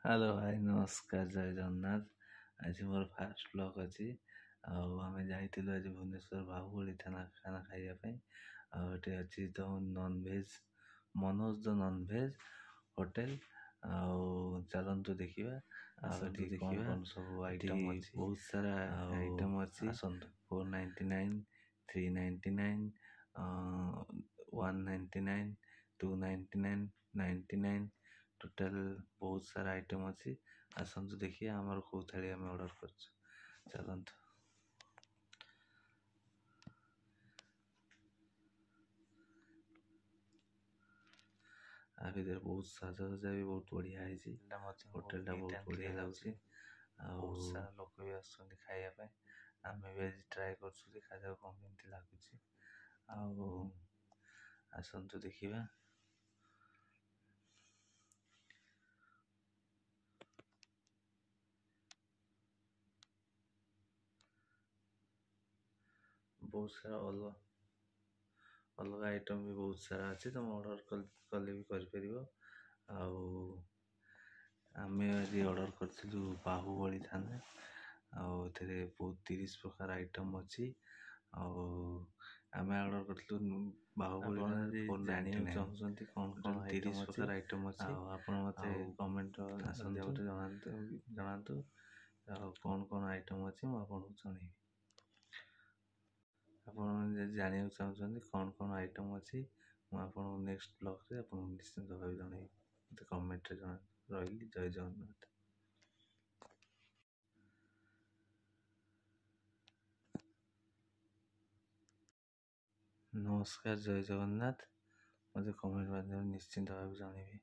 Hello भाई नमस्कार जय जगन्नाथ। आज मोर फास्ट ब्लॉग अच्छी आम जाइलु आज भुवनेश्वर बाहुबली थाना खाना खाइबा ये अच्छी तो nonveg Manoj the nonveg hotel चलतु देखा कौन सब आइटम अच्छी बहुत सारा आइटम अच्छी 499 399 199 299 99 टोटाल बहुत सारा आइटम अच्छी आसतु देखिए आमर कौ थाली आम ऑर्डर कर चलतु। आगे बहुत साजसजा भी बहुत बढ़िया है होटेल टा बहुत बढ़िया लगे बहुत सारा लोक भी आसुँच खाइबा आम भी आज ट्राए कर देखा जाओ कौन केमती लगुच आसतु देखा। बहुत सारा अलग आइटम भी बहुत सारा अच्छी तुम ऑर्डर कले भी कर आम आज ऑर्डर करूँ बाहुबली थाना आते बहुत 30 प्रकार आइटम अच्छी आम ऑर्डर करूँ बाहुबली जाना चाहते कौन कौन 30 प्रकार आइटम अच्छी आप मत कमेंट जनातु कौन कौन आइटम अच्छी मुझे जनइबी आप जाना चाहते कौन कौन आइटम अच्छी मुझे नेक्स्ट ब्लॉग रे निश्चिंत भाव जनइबी मत कमेंट जना रही जय जगन्नाथ। नमस्कार जय जगन्नाथ मत कमेंट माध्यम निश्चिंत भाव जनइबी।